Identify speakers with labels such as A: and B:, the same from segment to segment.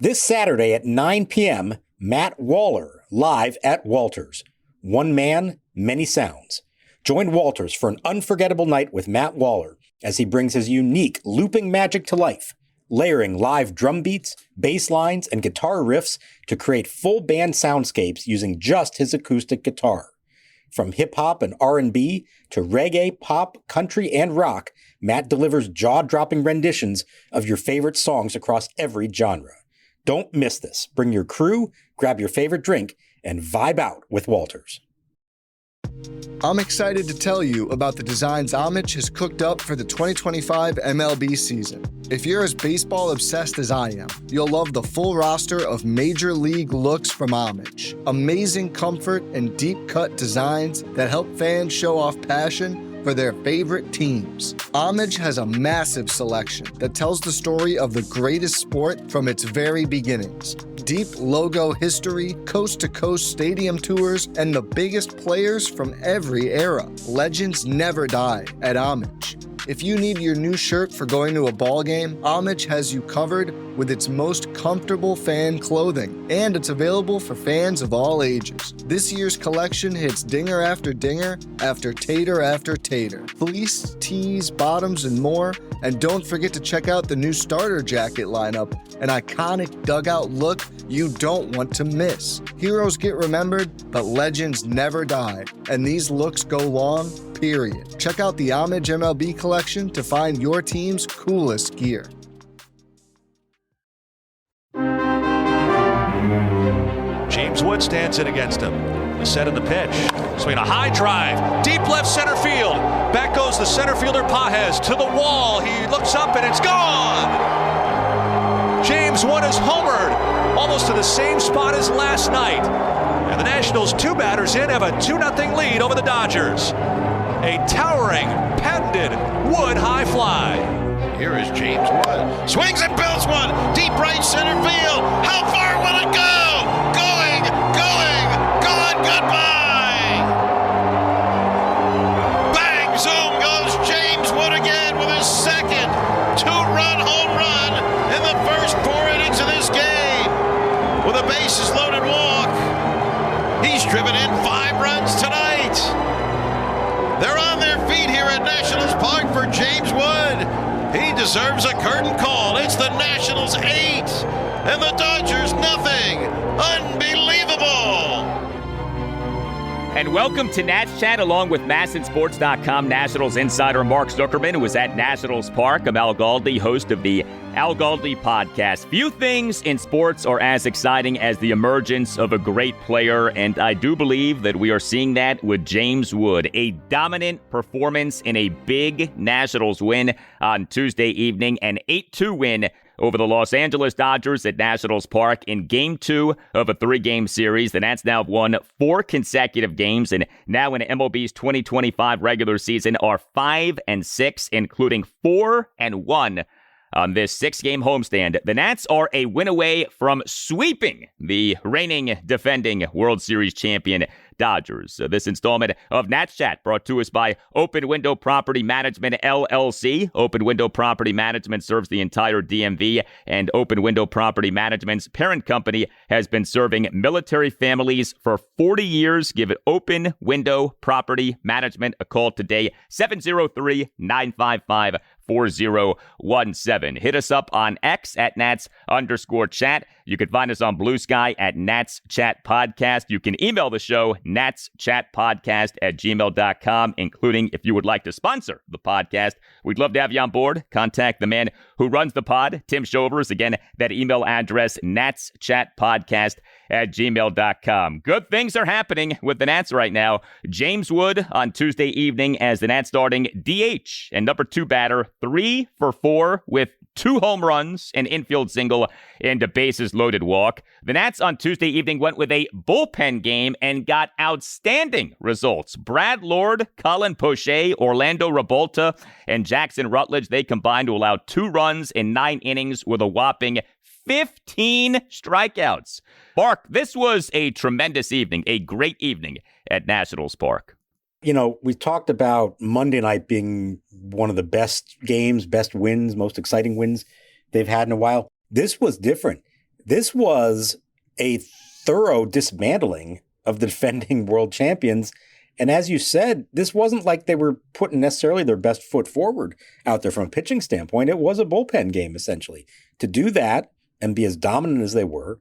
A: This Saturday at 9 p.m., Matt Waller, live at Walters. One man, many sounds. Join Walters for an unforgettable night with Matt Waller as he brings his unique looping magic to life, layering live drum beats, bass lines, and guitar riffs to create full band soundscapes using just his acoustic guitar. From hip-hop and R&B to reggae, pop, country, and rock, Matt delivers jaw-dropping renditions of your favorite songs across every genre. Don't miss this. Bring your crew, grab your favorite drink, and vibe out with Walters.
B: I'm excited to tell you about the designs Homage has cooked up for the 2025 MLB season. If you're as baseball obsessed as I am, you'll love the full roster of major league looks from Homage. Amazing comfort and deep cut designs that help fans show off passion for their favorite teams. Homage has a massive selection that tells the story of the greatest sport from its very beginnings. Deep logo history, coast-to-coast stadium tours, and the biggest players from every era. Legends never die at Homage. If you need your new shirt for going to a ball game, Homage has you covered with its most comfortable fan clothing, and it's available for fans of all ages. This year's collection hits dinger after dinger after tater. Fleece, tees, bottoms, and more. And don't forget to check out the new starter jacket lineup, an iconic dugout look you don't want to miss. Heroes get remembered, but legends never die, and these looks go long, period. Check out the Homage MLB collection to find your team's coolest gear.
C: James Wood stands in against him. The set of the pitch. Swing a high drive. Deep left center field. Back goes the center fielder Pages to the wall. He looks up and it's gone. James Wood is homered. Almost to the same spot as last night. And the Nationals, 2 batters in, have a 2-0 lead over the Dodgers. A towering, patented Wood high fly.
D: Here is James Wood. Swings and belts one. Deep right center field. How far will it go? Going, gone, goodbye. Bang, zoom goes James Wood again with his second 2-run home run in the first 4 innings of this game. With a bases loaded walk. He's driven in 5 runs tonight. They're on their feet here at Nationals Park for James Wood. He deserves a curtain call. It's the Nationals 8 and the Dodgers nothing. Unbelievable.
E: And welcome to Nats Chat along with MASNsports.com Nationals insider Mark Zuckerman, who is at Nationals Park. I'm Al Galdi, host of the Al Galdi podcast. Few things in sports are as exciting as the emergence of a great player, and I do believe that we are seeing that with James Wood. A dominant performance in a big Nationals win on Tuesday evening, an 8-2 win over the Los Angeles Dodgers at Nationals Park in Game 2 of a 3-game series. The Nats now have won 4 consecutive games, and now in MLB's 2025 regular season are 5-6, including 4-1 on this 6-game homestand. The Nats are a win away from sweeping the reigning, defending World Series champion Dodgers. This installment of Nats Chat brought to us by Open Window Property Management, LLC. Open Window Property Management serves the entire DMV, and Open Window Property Management's parent company has been serving military families for 40 years. Give it Open Window Property Management a call today, 703-955-4017. Hit us up on X at Nats_chat. You can find us on Blue Sky at Nats Chat Podcast. You can email the show, natschatpodcast@gmail.com, including if you would like to sponsor the podcast. We'd love to have you on board. Contact the man who runs the pod, Tim Shovers. Again, that email address, natschatpodcast@gmail.com. Good things are happening with the Nats right now. James Wood on Tuesday evening as the Nats starting DH and number 2 batter, 3 for 4 with 2 home runs, an infield single, and a bases-loaded walk. The Nats on Tuesday evening went with a bullpen game and got outstanding results. Brad Lord, Colin Poche, Orlando Ribalta, and Jackson Rutledge, they combined to allow 2 runs in 9 innings with a whopping 15 strikeouts. Mark, this was a tremendous evening, a great evening at Nationals Park.
A: You know, we talked about Monday night being one of the best games, best wins, most exciting wins they've had in a while. This was different. This was a thorough dismantling of the defending world champions. And as you said, this wasn't like they were putting necessarily their best foot forward out there from a pitching standpoint. It was a bullpen game, essentially. To do that and be as dominant as they were,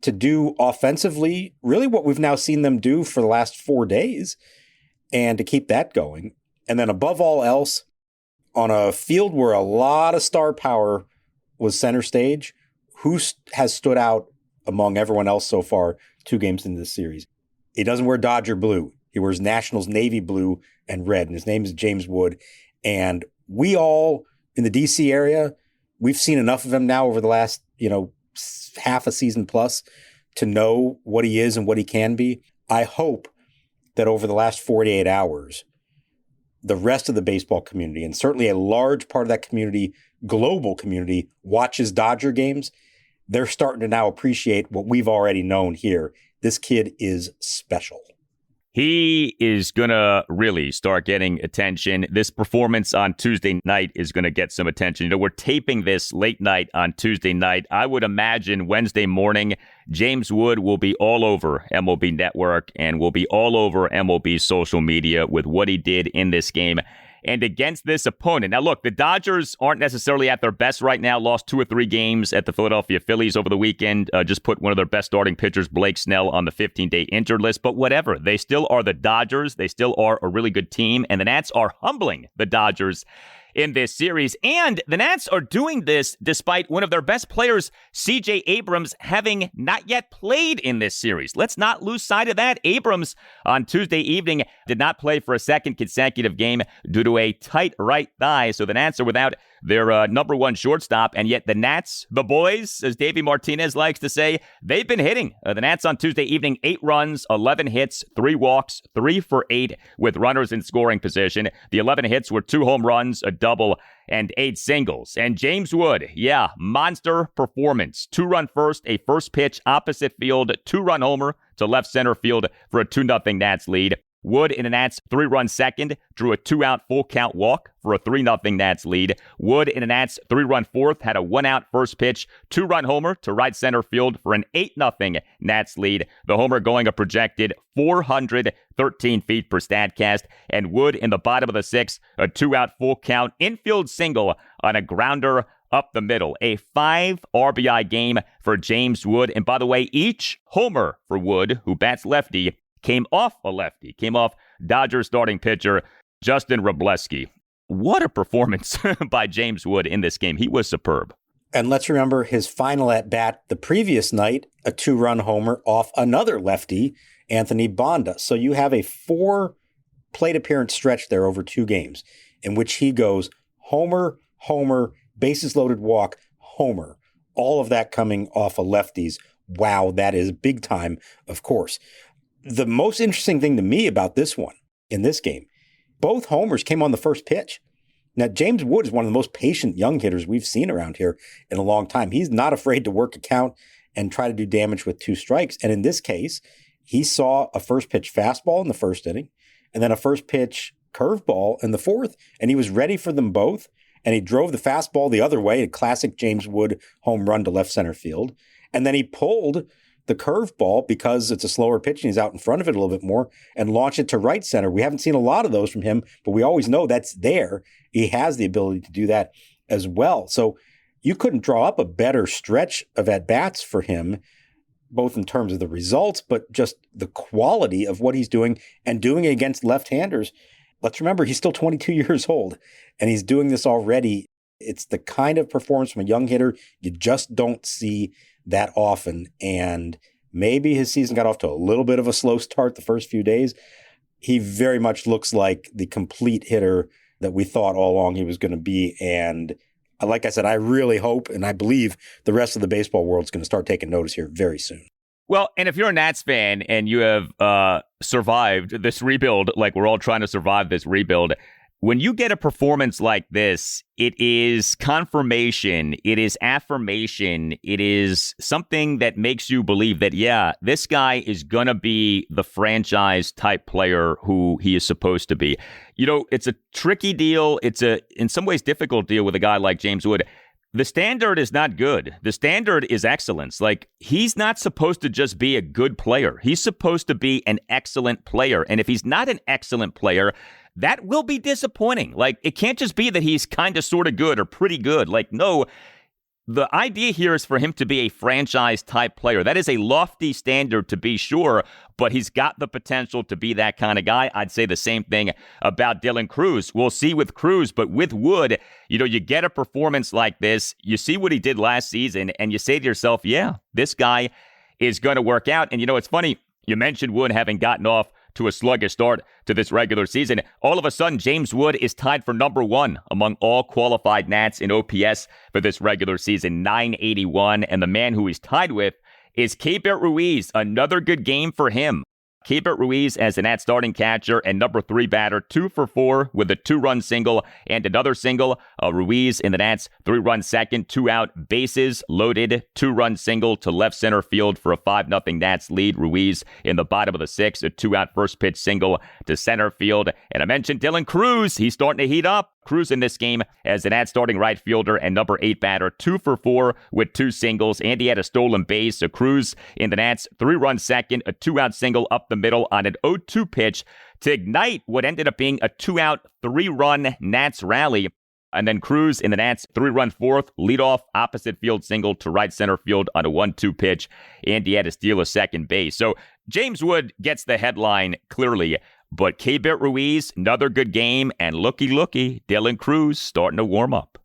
A: to do offensively really what we've now seen them do for the last 4 days, and to keep that going. And then above all else, on a field where a lot of star power was center stage, who has stood out among everyone else so far 2 games into this series? He doesn't wear Dodger blue. He wears Nationals navy blue and red, and his name is James Wood. And we all in the D.C. area, we've seen enough of him now over the last, half a season plus to know what he is and what he can be. I hope that over the last 48 hours, the rest of the baseball community, and certainly a large part of that community, global community, watches Dodger games. They're starting to now appreciate what we've already known here. This kid is special.
E: He is going to really start getting attention. This performance on Tuesday night is going to get some attention. We're taping this late night on Tuesday night. I would imagine Wednesday morning, James Wood will be all over MLB Network and will be all over MLB social media with what he did in this game and against this opponent. Now, look, the Dodgers aren't necessarily at their best right now. Lost 2 or 3 games at the Philadelphia Phillies over the weekend. Just put one of their best starting pitchers, Blake Snell, on the 15-day injured list. But whatever. They still are the Dodgers. They still are a really good team. And the Nats are humbling the Dodgers in this series. And the Nats are doing this despite one of their best players, C.J. Abrams, having not yet played in this series. Let's not lose sight of that. Abrams on Tuesday evening did not play for a second consecutive game due to a tight right thigh. So the Nats are without their number one shortstop. And yet the Nats, the boys, as Davey Martinez likes to say, they've been hitting. The Nats on Tuesday evening, 8 runs, 11 hits, 3 walks, 3 for 8 with runners in scoring position. The 11 hits were 2 home runs, a double, and 8 singles. And James Wood, monster performance. 2-run first, a first pitch opposite field, 2-run homer to left center field for a 2-0 Nats lead. Wood in a Nats 3-run second drew a 2-out full count walk for a 3-0 Nats lead. Wood in a Nats 3-run fourth had a 1-out first pitch, 2-run homer to right center field for an 8-0 Nats lead. The homer going a projected 413 feet per Statcast. And Wood in the bottom of the 6th, a 2-out full count infield single on a grounder up the middle. A 5 RBI game for James Wood. And by the way, each homer for Wood, who bats lefty, came off a lefty, came off Dodgers starting pitcher Justin Wrobleski. What a performance by James Wood in this game. He was superb.
A: And let's remember his final at-bat the previous night, a 2-run homer off another lefty, Anthony Bonda. So you have a 4 plate appearance stretch there over 2 games in which he goes homer, homer, bases loaded walk, homer. All of that coming off of lefties. Wow, that is big time, of course. The most interesting thing to me about this one, in this game, both homers came on the first pitch. Now, James Wood is one of the most patient young hitters we've seen around here in a long time. He's not afraid to work a count and try to do damage with 2 strikes. And in this case, he saw a first pitch fastball in the first inning and then a first pitch curveball in the 4th, and he was ready for them both. And he drove the fastball the other way, a classic James Wood home run to left center field. And then he pulled the curveball because it's a slower pitch and he's out in front of it a little bit more and launch it to right center. We haven't seen a lot of those from him, but we always know that's there. He has the ability to do that as well. So you couldn't draw up a better stretch of at-bats for him, both in terms of the results, but just the quality of what he's doing and doing it against left-handers. Let's remember, he's still 22 years old and he's doing this already. It's the kind of performance from a young hitter you just don't see that often. And maybe his season got off to a little bit of a slow start the first few days. He very much looks like the complete hitter that we thought all along he was going to be. And like I said, I really hope and I believe the rest of the baseball world is going to start taking notice here very soon.
E: Well, and if you're a Nats fan and you have survived this rebuild, like we're all trying to survive this rebuild, when you get a performance like this, it is confirmation, it is affirmation, it is something that makes you believe that, this guy is going to be the franchise type player who he is supposed to be. It's a tricky deal. It's in some ways difficult deal with a guy like James Wood. the standard is not good. The standard is excellence. Like, he's not supposed to just be a good player. He's supposed to be an excellent player. And if he's not an excellent player, that will be disappointing. Like, it can't just be that he's kind of sort of good or pretty good. Like, no, the idea here is for him to be a franchise-type player. That is a lofty standard, to be sure, but he's got the potential to be that kind of guy. I'd say the same thing about Dylan Cruz. We'll see with Cruz, but with Wood, you get a performance like this, you see what he did last season, and you say to yourself, yeah, this guy is going to work out. And, it's funny, you mentioned Wood having gotten off to a sluggish start to this regular season. All of a sudden, James Wood is tied for number one among all qualified Nats in OPS for this regular season, 981. And the man who he's tied with is Keibert Ruiz. Another good game for him. Keibert Ruiz as an Nats starting catcher and number 3 batter, 2 for 4 with a 2-run single and another single. Ruiz in the Nats 3-run second, 2 out, bases loaded, 2-run single to left center field for a 5-0 Nats lead. Ruiz in the bottom of the 6th, a 2-out first pitch single to center field. And I mentioned Dylan Cruz. He's starting to heat up. Cruz in this game as an Nats starting right fielder and number 8 batter, 2 for 4 with 2 singles, and he had a stolen base. So Cruz in the Nats 3-run second, a 2-out single up the middle on an 0-2 pitch to ignite what ended up being a 2-out, 3-run Nats rally. And then Cruz in the Nats 3-run fourth, leadoff opposite field single to right center field on a 1-2 pitch, and he had to steal a second base. So James Wood gets the headline clearly. But Keibert Ruiz, another good game, and looky, Dylan Cruz starting to warm up.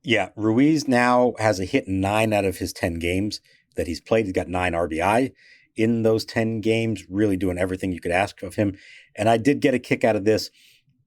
A: Yeah, Ruiz now has a hit in 9 out of his 10 games that he's played. He's got 9 RBI in those 10 games, really doing everything you could ask of him. And I did get a kick out of this.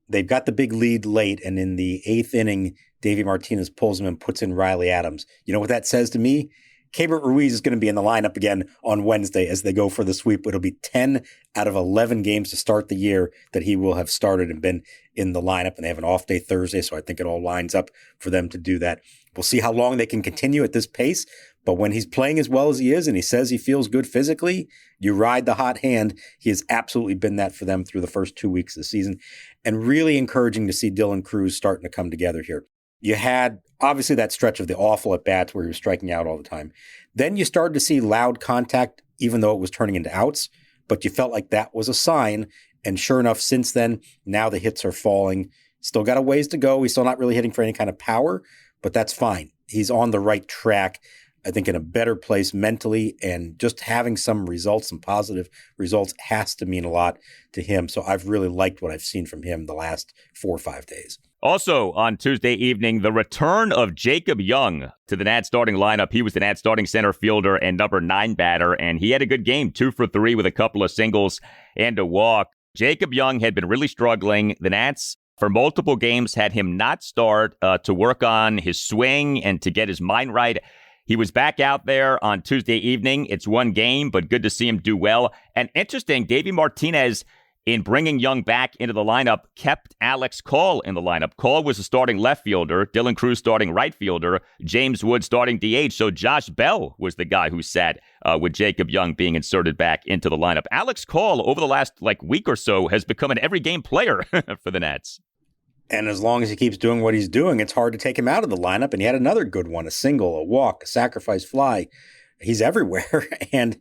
A: They've got the big lead late, and in the 8th inning, Davey Martinez pulls him and puts in Riley Adams. You know what that says to me? Keibert Ruiz is going to be in the lineup again on Wednesday as they go for the sweep. It'll be 10 out of 11 games to start the year that he will have started and been in the lineup. And they have an off day Thursday, so I think it all lines up for them to do that. We'll see how long they can continue at this pace. But when he's playing as well as he is and he says he feels good physically, you ride the hot hand. He has absolutely been that for them through the first 2 weeks of the season. And really encouraging to see Dylan Cruz starting to come together here. You had obviously that stretch of the awful at-bats where he was striking out all the time. Then you started to see loud contact, even though it was turning into outs, but you felt like that was a sign. And sure enough, since then, now the hits are falling. Still got a ways to go. He's still not really hitting for any kind of power, but that's fine. He's on the right track, I think in a better place mentally, and just having some results, some positive results has to mean a lot to him. So I've really liked what I've seen from him the last 4 or 5 days.
E: Also on Tuesday evening, the return of Jacob Young to the Nats starting lineup. He was the Nats starting center fielder and number 9 batter, and he had a good game, 2 for 3 with a couple of singles and a walk. Jacob Young had been really struggling. The Nats, for multiple games, had him not start to work on his swing and to get his mind right. He was back out there on Tuesday evening. It's one game, but good to see him do well. And interesting, Davey Martinez, in bringing Young back into the lineup, kept Alex Call in the lineup. Call was the starting left fielder, Dylan Cruz starting right fielder, James Wood starting DH. So Josh Bell was the guy who sat with Jacob Young being inserted back into the lineup. Alex Call, over the last week or so, has become an every-game player for the Nats.
A: And as long as he keeps doing what he's doing, it's hard to take him out of the lineup. And he had another good one, a single, a walk, a sacrifice fly. He's everywhere. And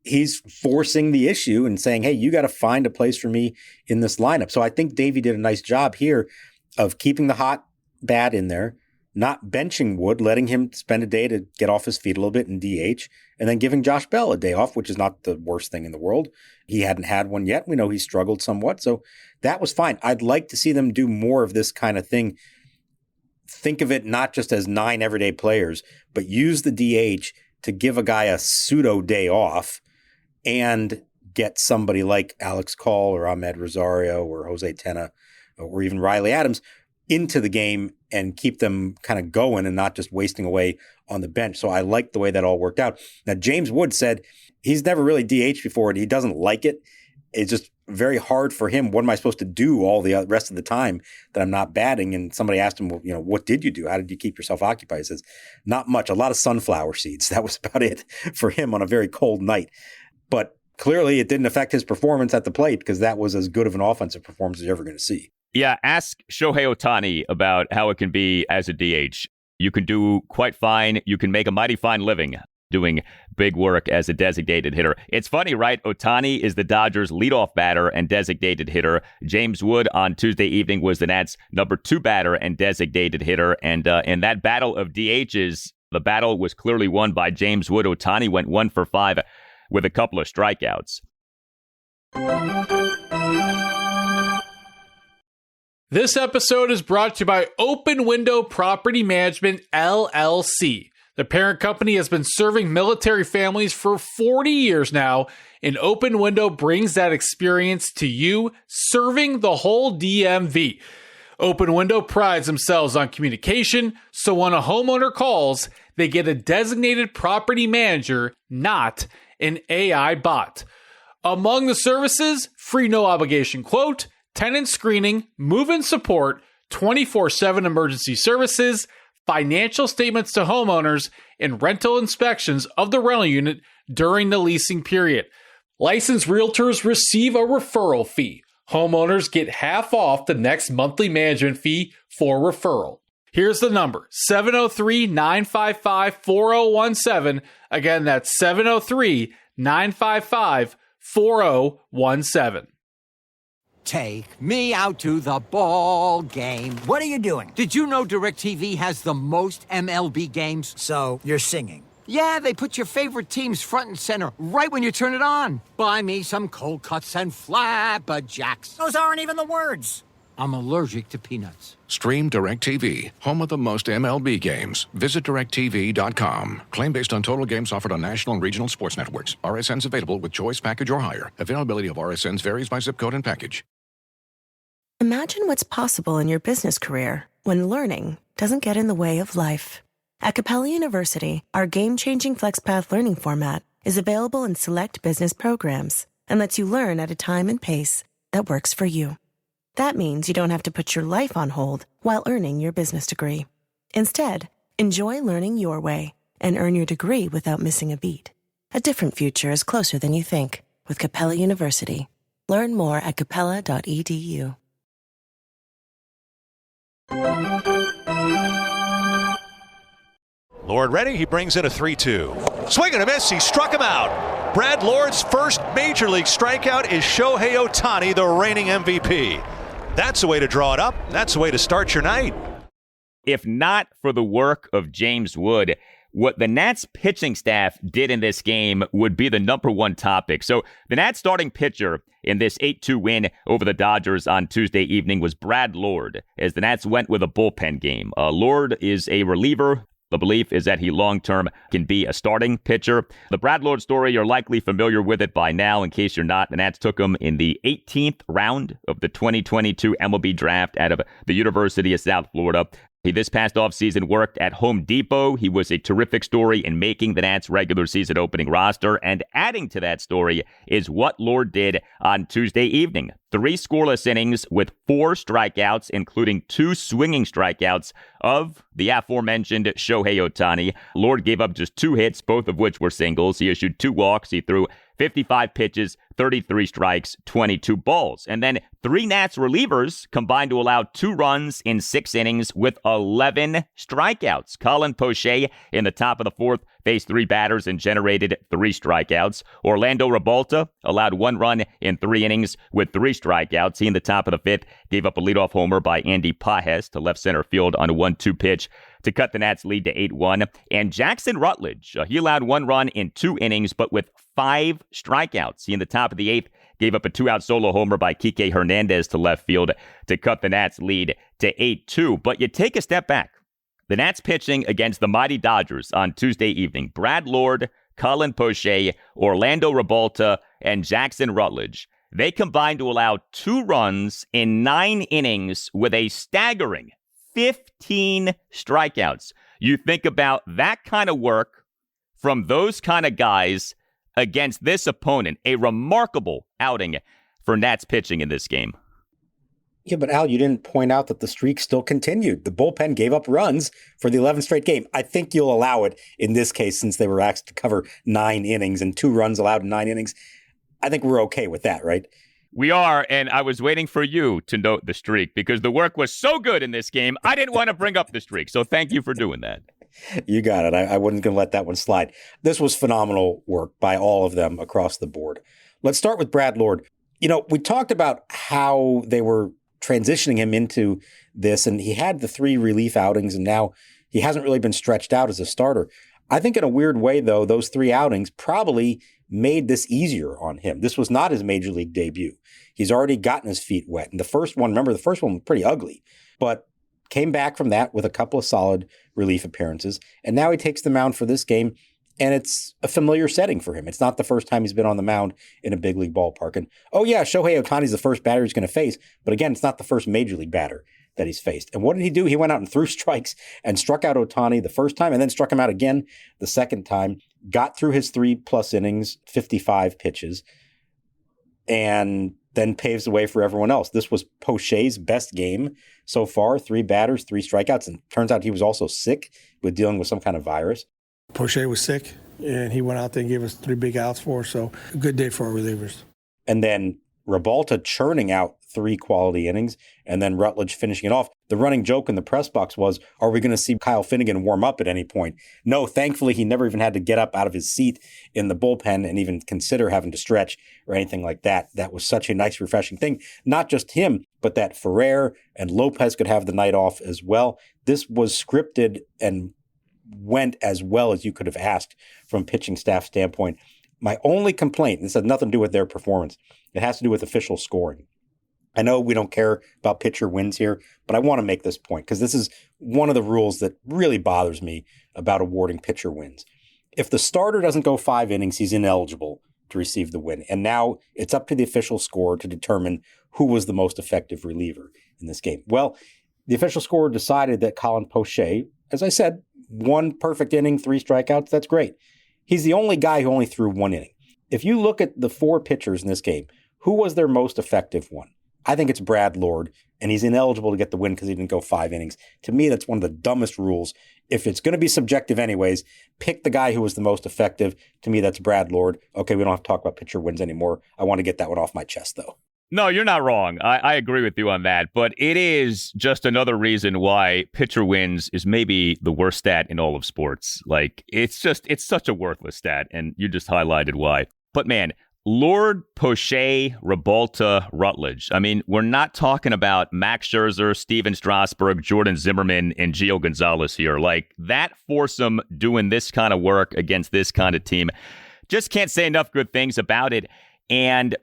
A: he's forcing the issue and saying, hey, you got to find a place for me in this lineup. So I think Davey did a nice job here of keeping the hot bat in there, not benching Wood, letting him spend a day to get off his feet a little bit in DH, and then giving Josh Bell a day off, which is not the worst thing in the world. He hadn't had one yet. We know he struggled somewhat. So that was fine. I'd like to see them do more of this kind of thing. Think of it not just as 9 everyday players, but use the DH to give a guy a pseudo day off and get somebody like Alex Call or Ahmed Rosario or Jose Tena or even Riley Adams into the game and keep them kind of going and not just wasting away on the bench. So I like the way that all worked out. Now, James Wood said he's never really DH'd before and he doesn't like it. It's just very hard for him. What am I supposed to do all the rest of the time that I'm not batting? And somebody asked him, well, what did you do? How did you keep yourself occupied? He says, not much, a lot of sunflower seeds. That was about it for him on a very cold night. But clearly it didn't affect his performance at the plate because that was as good of an offensive performance as you're ever going to see.
E: Yeah, ask Shohei Ohtani about how it can be as a DH. you can do quite fine. You can make a mighty fine living doing big work as a designated hitter. It's funny, right? Ohtani is the Dodgers' leadoff batter and designated hitter. James Wood on Tuesday evening was the Nats' number 2 batter and designated hitter. And in that battle of DHs, the battle was clearly won by James Wood. Ohtani went 1 for 5 with a couple of strikeouts.
F: This episode is brought to you by Open Window Property Management, LLC. The parent company has been serving military families for 40 years now, and Open Window brings that experience to you, serving the whole DMV. Open Window prides themselves on communication, so when a homeowner calls, they get a designated property manager, not an AI bot. Among the services, free no-obligation quote, tenant screening, move-in support, 24/7 emergency services, financial statements to homeowners, and rental inspections of the rental unit during the leasing period. Licensed realtors receive a referral fee. Homeowners get half off the next monthly management fee for referral. Here's the number, 703-955-4017. Again, that's 703-955-4017.
G: Take me out to the ball game.
H: What are you doing?
G: Did you know DirecTV has the most MLB games?
H: So, you're singing.
G: Yeah, they put your favorite teams front and center right when you turn it on. Buy me some cold cuts and flapjacks.
H: Those aren't even the words.
G: I'm allergic to peanuts.
I: Stream DirecTV, home of the most MLB games. Visit DirecTV.com. Claim based on total games offered on national and regional sports networks. RSNs available with choice package or higher. Availability of RSNs varies by zip code and package.
J: Imagine what's possible in your business career when learning doesn't get in the way of life. At Capella University, our game-changing FlexPath learning format is available in select business programs and lets you learn at a time and pace that works for you. That means you don't have to put your life on hold while earning your business degree. Instead, enjoy learning your way and earn your degree without missing a beat. A different future is closer than you think with Capella University. Learn more at capella.edu.
C: Lord ready, he brings in a 3-2. Swing and a miss, he struck him out. Brad Lord's first major league strikeout is Shohei Ohtani, the reigning MVP. That's the way to draw it up. That's the way to start your night.
E: If not for the work of James Wood, what the Nats pitching staff did in this game would be the number one topic. So the Nats starting pitcher in this 8-2 win over the Dodgers on Tuesday evening was Brad Lord, as the Nats went with a bullpen game. Lord is a reliever. The belief is that he long-term can be a starting pitcher. The Brad Lord story, you're likely familiar with it by now. In case you're not, the Nats took him in the 18th round of the 2022 MLB draft out of the University of South Florida. He this past offseason worked at Home Depot. He was a terrific story in making the Nats regular season opening roster. And adding to that story is what Lord did on Tuesday evening. 3 scoreless innings with 4 strikeouts, including 2 swinging strikeouts of the aforementioned Shohei Ohtani. Lord gave up just 2 hits, both of which were singles. He issued 2 walks. He threw 55 pitches, 33 strikes, 22 balls. And then 3 Nats relievers combined to allow 2 runs in 6 innings with 11 strikeouts. Colin Poche in the top of the 4th faced 3 batters and generated 3 strikeouts. Orlando Ribalta allowed 1 run in 3 innings with 3 strikeouts. He in the top of the 5th gave up a leadoff homer by Andy Pages to left center field on a 1-2 pitch to cut the Nats lead to 8-1. And Jackson Rutledge, he allowed 1 run in 2 innings, but with 5 strikeouts. He in the top of the 8th gave up a 2-out solo homer by Kike Hernandez to left field to cut the Nats lead to 8-2. But you take a step back. The Nats pitching against the mighty Dodgers on Tuesday evening. Brad Lord, Colin Poche, Orlando Ribalta, and Jackson Rutledge. They combined to allow 2 runs in 9 innings with a staggering 15 strikeouts. You think about that kind of work from those kind of guys against this opponent. A remarkable outing for Nats pitching in this game.
A: Yeah, but Al, you didn't point out that the streak still continued. The bullpen gave up runs for the 11th straight game. I think you'll allow it in this case since they were asked to cover 9 innings and 2 runs allowed in 9 innings. I think we're okay with that, right?
E: We are, and I was waiting for you to note the streak because the work was so good in this game, I didn't want to bring up the streak. So thank you for doing that.
A: You got it. I wasn't going to let that one slide. This was phenomenal work by all of them across the board. Let's start with Brad Lord. We talked about how they were transitioning him into this, and he had the 3 relief outings, and now he hasn't really been stretched out as a starter. I think in a weird way, though, those 3 outings probably made this easier on him. This was not his major league debut. He's already gotten his feet wet. And the first one was pretty ugly, but came back from that with a couple of solid relief appearances. And now he takes the mound for this game, and it's a familiar setting for him. It's not the first time he's been on the mound in a big league ballpark. And, Shohei Ohtani's the first batter he's going to face. But again, it's not the first major league batter that he's faced. And what did he do? He went out and threw strikes and struck out Ohtani the first time and then struck him out again the second time, got through his 3+ innings, 55 pitches, and then paves the way for everyone else. This was Poche's best game so far, 3 batters, 3 strikeouts, and turns out he was also sick with dealing with some kind of virus.
K: Poche was sick, and he went out there and gave us 3 big outs for us, so a good day for our relievers.
A: And then Ribalta churning out 3 quality innings, and then Rutledge finishing it off. The running joke in the press box was, are we going to see Kyle Finnegan warm up at any point? No, thankfully, he never even had to get up out of his seat in the bullpen and even consider having to stretch or anything like that. That was such a nice, refreshing thing. Not just him, but that Ferrer and Lopez could have the night off as well. This was scripted and went as well as you could have asked from a pitching staff standpoint. My only complaint, this has nothing to do with their performance, it has to do with official scoring. I know we don't care about pitcher wins here, but I want to make this point because this is one of the rules that really bothers me about awarding pitcher wins. If the starter doesn't go 5 innings, he's ineligible to receive the win. And now it's up to the official score to determine who was the most effective reliever in this game. Well, the official score decided that Colin Poche, as I said, 1 perfect inning, 3 strikeouts, that's great. He's the only guy who only threw 1 inning. If you look at the 4 pitchers in this game, who was their most effective one? I think it's Brad Lord, and he's ineligible to get the win because he didn't go 5 innings. To me, that's one of the dumbest rules. If it's going to be subjective anyways, pick the guy who was the most effective. To me, that's Brad Lord. Okay, we don't have to talk about pitcher wins anymore. I want to get that one off my chest, though.
E: No, you're not wrong. I agree with you on that. But it is just another reason why pitcher wins is maybe the worst stat in all of sports. Like, it's such a worthless stat, and you just highlighted why. But man, Lord, Poche, Ribalta, Rutledge. I mean, we're not talking about Max Scherzer, Steven Strasburg, Jordan Zimmerman, and Gio Gonzalez here. Like, that foursome doing this kind of work against this kind of team. Just can't say enough good things about it. And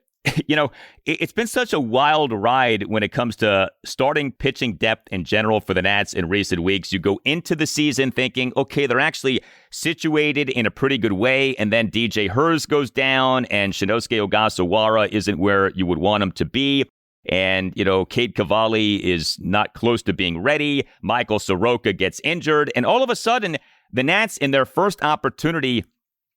E: it's been such a wild ride when it comes to starting pitching depth in general for the Nats in recent weeks. You go into the season thinking, okay, they're actually situated in a pretty good way, and then DJ Hurz goes down, and Shinosuke Ogasawara isn't where you would want him to be. And, Cade Cavalli is not close to being ready. Michael Soroka gets injured, and all of a sudden, the Nats, in their first opportunity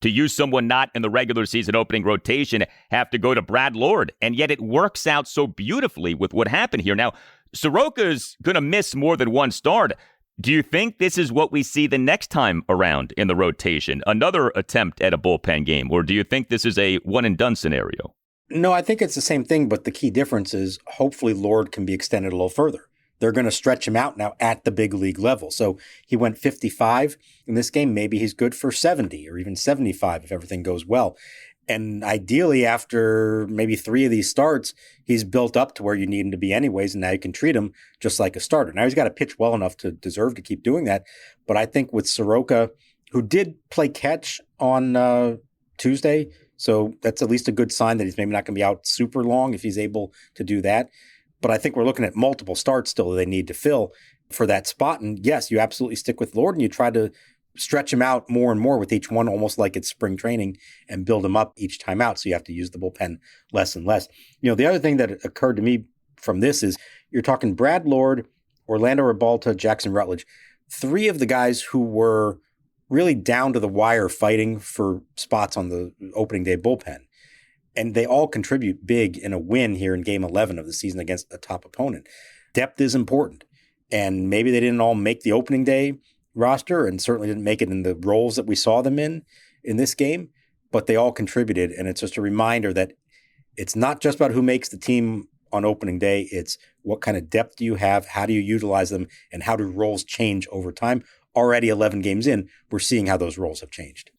E: to use someone not in the regular season opening rotation, have to go to Brad Lord. And yet it works out so beautifully with what happened here. Now, Soroka's going to miss more than 1 start. Do you think this is what we see the next time around in the rotation? Another attempt at a bullpen game? Or do you think this is a one-and-done scenario?
A: No, I think it's the same thing, but the key difference is hopefully Lord can be extended a little further. They're going to stretch him out now at the big league level. So he went 55 in this game. Maybe he's good for 70 or even 75 if everything goes well. And ideally, after maybe 3 of these starts, he's built up to where you need him to be anyways. And now you can treat him just like a starter. Now he's got to pitch well enough to deserve to keep doing that. But I think with Soroka, who did play catch on Tuesday, so that's at least a good sign that he's maybe not going to be out super long if he's able to do that. But I think we're looking at multiple starts still that they need to fill for that spot. And yes, you absolutely stick with Lord and you try to stretch him out more and more with each one, almost like it's spring training, and build him up each time out. So you have to use the bullpen less and less. The other thing that occurred to me from this is you're talking Brad Lord, Orlando Ribalta, Jackson Rutledge, 3 of the guys who were really down to the wire fighting for spots on the opening day bullpen. And they all contribute big in a win here in Game 11 of the season against a top opponent. Depth is important. And maybe they didn't all make the opening day roster and certainly didn't make it in the roles that we saw them in this game, but they all contributed. And it's just a reminder that It's not just about who makes the team on opening day. It's what kind of depth do you have? How do you utilize them? And how do roles change over time? Already 11 games in, we're seeing how those roles have changed.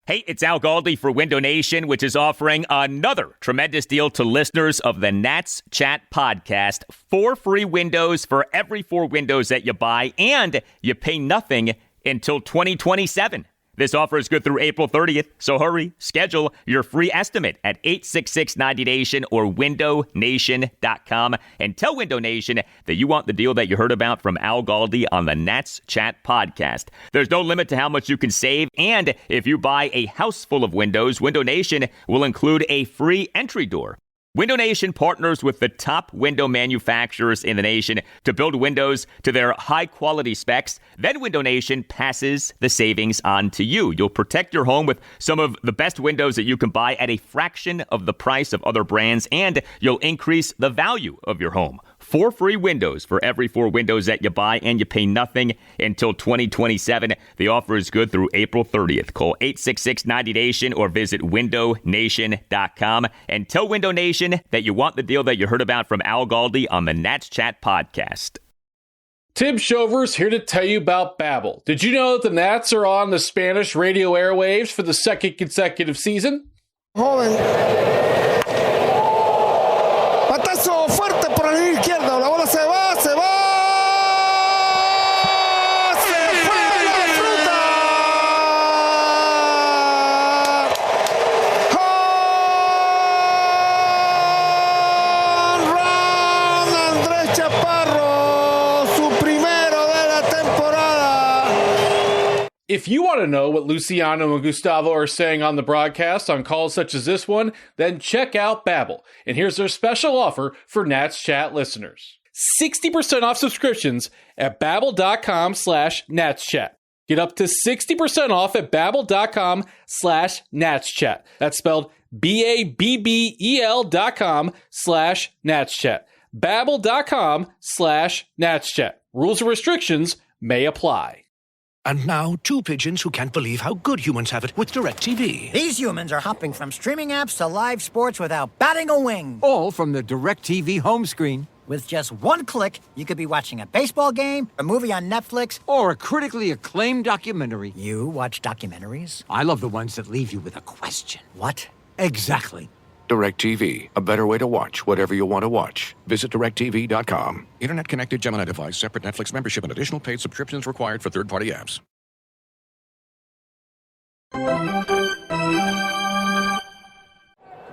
E: Hey, it's Al Galdi for Window Nation, which is offering another tremendous deal to listeners of the Nats Chat podcast. 4 free windows for every 4 windows that you buy, and you pay nothing until 2027. This offer is good through April 30th, so hurry. Schedule your free estimate at 866-90Nation or windownation.com and tell Window Nation that you want the deal that you heard about from Al Galdi on the Nats Chat podcast. There's no limit to how much you can save, and if you buy a house full of windows, Window Nation will include a free entry door. Window Nation partners with the top window manufacturers in the nation to build windows to their high-quality specs. Then Window Nation passes the savings on to you. You'll protect your home with some of the best windows that you can buy at a fraction of the price of other brands, and you'll increase the value of your home. 4 free windows for every 4 windows that you buy, and you pay nothing until 2027. The offer is good through April 30th. Call 866-90Nation or visit windownation.com and tell Window Nation that you want the deal that you heard about from Al Galdi on the Nats Chat podcast.
F: Tim Shover's here to tell you about Babbel. Did you know that the Nats are on the Spanish radio airwaves for the 2nd consecutive season?
K: Joven. Batazo fuerte por la línea izquierda. La bola se va, se va. Se fue la fruta. Home run, Andrés Chaparro. Su primero de la temporada.
F: If you want to know what Luciano and Gustavo are saying on the broadcast on calls such as this one, then check out Babbel. And here's their special offer for Nats Chat listeners. 60% off subscriptions at babbel.com/natschat. Get up to 60% off at babbel.com/natschat. That's spelled BABBEL.com/natschat. Babbel.com/natschat. Rules and restrictions may apply.
L: And now, 2 pigeons who can't believe how good humans have it with DirecTV.
H: These humans are hopping from streaming apps to live sports without batting a wing.
G: All from the DirecTV home screen.
H: With just one click, you could be watching a baseball game, a movie on Netflix,
G: Or a critically acclaimed documentary.
H: You watch documentaries?
G: I love the ones that leave you with a question.
H: What?
G: Exactly.
I: DirecTV, a better way to watch whatever you want to watch. Visit DirecTV.com. Internet-connected Gemini device, separate Netflix membership, and additional paid subscriptions required for third-party apps.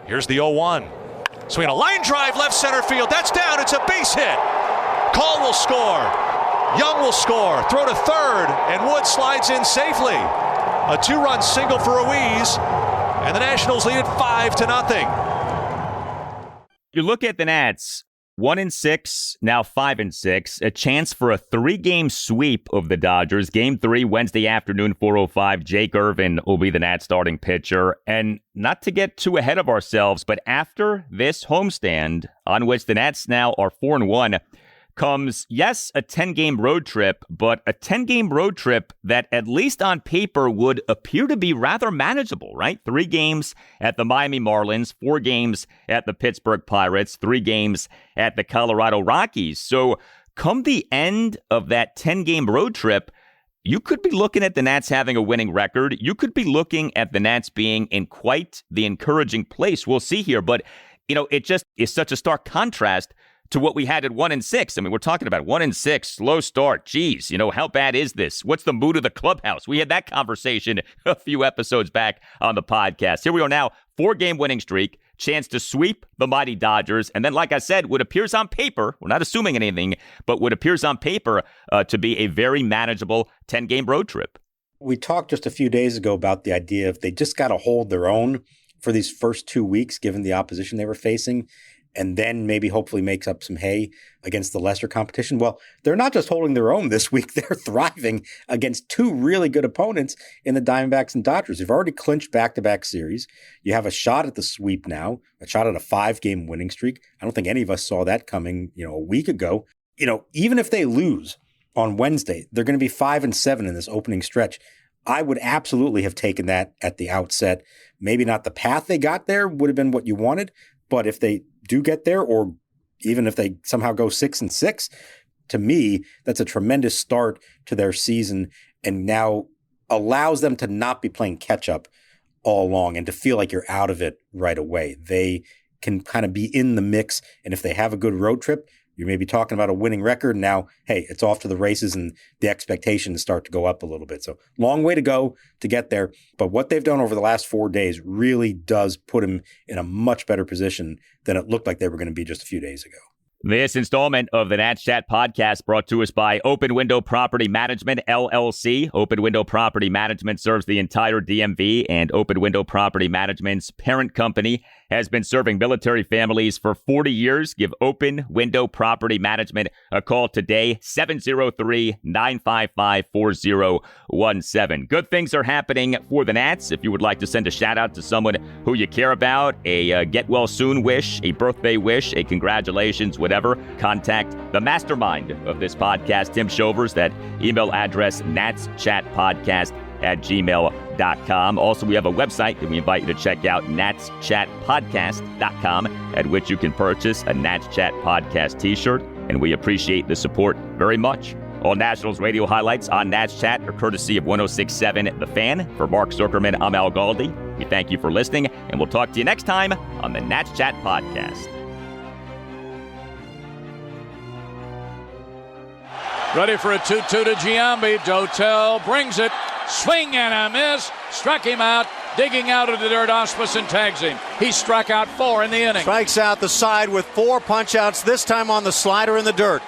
C: Here's the 0-1. Swing a line drive left center field. That's down. It's a base hit. Call will score. Young will score. Throw to third, and Wood slides in safely. A 2-run single for Ruiz, and the Nationals lead it 5-0.
E: You look at the Nats, 1-6, now 5-6, a chance for a 3-game sweep of the Dodgers. Game 3, Wednesday afternoon, 4:05. Jake Irvin will be the Nats starting pitcher. And not to get too ahead of ourselves, but after this homestand, on which the Nats now are 4-1, comes, yes, a 10-game road trip, but a 10-game road trip that, at least on paper, would appear to be rather manageable, right? 3 games at the Miami Marlins, 4 games at the Pittsburgh Pirates, 3 games at the Colorado Rockies. So come the end of that 10-game road trip, you could be looking at the Nats having a winning record. You could be looking at the Nats being in quite the encouraging place. We'll see here, but, it just is such a stark contrast to what we had at 1-6. I mean, we're talking about 1-6, slow start. Geez, how bad is this? What's the mood of the clubhouse? We had that conversation a few episodes back on the podcast. Here we are now, 4-game winning streak, chance to sweep the mighty Dodgers. And then, like I said, what appears on paper, we're not assuming anything, but what appears on paper to be a very manageable 10-game road trip.
A: We talked just a few days ago about the idea of they just got to hold their own for these first 2 weeks, given the opposition they were facing, and then maybe hopefully makes up some hay against the lesser competition. Well, they're not just holding their own this week. They're thriving against 2 really good opponents in the Diamondbacks and Dodgers. You've already clinched back-to-back series. You have a shot at the sweep now, a shot at a 5-game winning streak. I don't think any of us saw that coming, a week ago. Even if they lose on Wednesday, they're going to be 5-7 in this opening stretch. I would absolutely have taken that at the outset. Maybe not the path they got there would have been what you wanted, but if they do get there, or even if they somehow go 6-6, to me, that's a tremendous start to their season and now allows them to not be playing catch up all along and to feel like you're out of it right away. They can kind of be in the mix. And if they have a good road trip, you're maybe talking about a winning record. Now, hey, it's off to the races and the expectations start to go up a little bit. So long way to go to get there. But what they've done over the last 4 days really does put them in a much better position than it looked like they were going to be just a few days ago.
E: This installment of the Nats Chat podcast brought to us by Open Window Property Management, LLC. Open Window Property Management serves the entire DMV, and Open Window Property Management's parent company has been serving military families for 40 years. Give Open Window Property Management a call today, 703-955-4017. Good things are happening for the Nats. If you would like to send a shout out to someone who you care about, a get well soon wish, a birthday wish, a congratulations, whatever, contact the mastermind of this podcast, Tim Shovers. That email address, natschatpodcast@gmail.com. Also, we have a website that we invite you to check out, natschatpodcast.com, at which you can purchase a Nats Chat Podcast t-shirt, and we appreciate the support very much. All Nationals radio highlights on Nats Chat are courtesy of 106.7 The Fan. For Mark Zuckerman, I'm Al Galdi. We thank you for listening, and we'll talk to you next time on the Nats Chat Podcast.
M: Ready for a 2-2 to Giambi. Dotel brings it. Swing and a miss. Struck him out. Digging out of the dirt, Osmussen tags him. He struck out 4 in the inning.
N: Strikes out the side with 4 punch-outs, this time on the slider in the dirt.